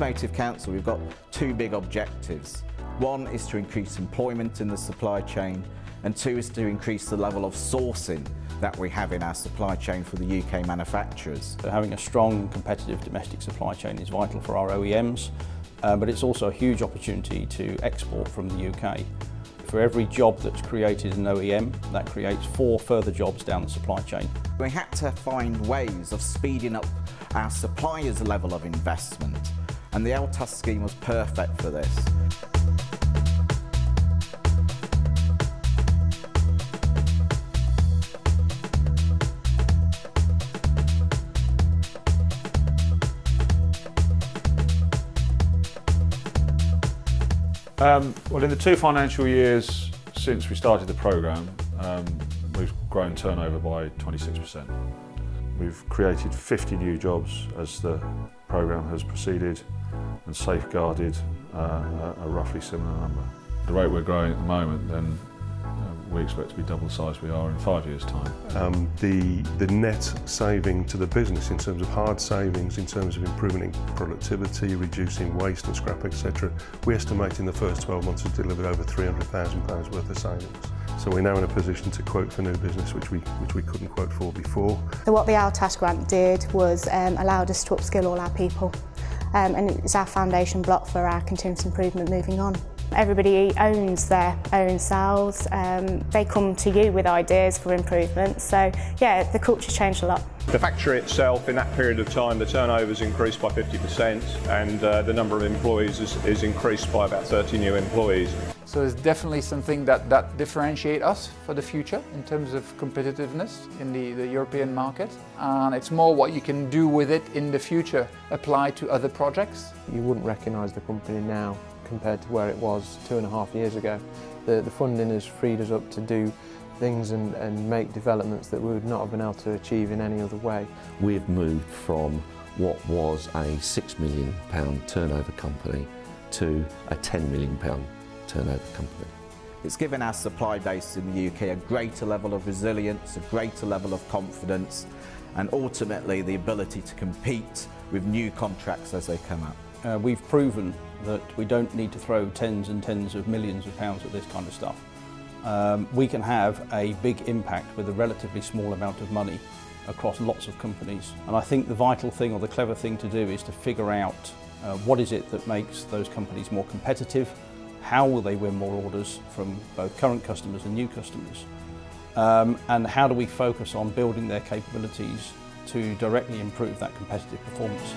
Automotive Council, we've got two big objectives. One is to increase employment in the supply chain, and two is to increase the level of sourcing that we have in our supply chain for the UK manufacturers. So having a strong, competitive domestic supply chain is vital for our OEMs, but it's also a huge opportunity to export from the UK. For every job that's created in an OEM, that creates 4 further jobs down the supply chain. We had to find ways of speeding up our suppliers' level of investment, and the LTASC scheme was perfect for this. Well, in the 2 financial years since we started the programme, we've grown turnover by 26%. We've created 50 new jobs as the programme has proceeded and safeguarded a roughly similar number. The rate we're growing at the moment, then we expect to be double the size we are in 5 years' time. The net saving to the business in terms of hard savings, in terms of improving productivity, reducing waste and scrap, etc., we estimate in the first 12 months has delivered over £300,000 worth of savings. So we're now in a position to quote for new business, which we couldn't quote for before. So what the LTASC grant did was allowed us to upskill all our people, and it's our foundation block for our continuous improvement moving on. Everybody owns their own cells. They come to you with ideas for improvement. So yeah, the culture's changed a lot. The factory itself, in that period of time, the turnover's increased by 50% and the number of employees is increased by about 30 new employees. So it's definitely something that differentiates us for the future in terms of competitiveness in the European market. And it's more what you can do with it in the future, apply to other projects. You wouldn't recognise the company now compared to where it was 2.5 years ago. The funding has freed us up to do things and make developments that we would not have been able to achieve in any other way. We've moved from what was a £6 million turnover company to a £10 million turnover company. It's given our supply base in the UK a greater level of resilience, a greater level of confidence, and ultimately the ability to compete with new contracts as they come up. We've proven that we don't need to throw tens and tens of millions of pounds at this kind of stuff. We can have a big impact with a relatively small amount of money across lots of companies. And I think the vital thing or the clever thing to do is to figure out what is it that makes those companies more competitive, how will they win more orders from both current customers and new customers, and how do we focus on building their capabilities to directly improve that competitive performance.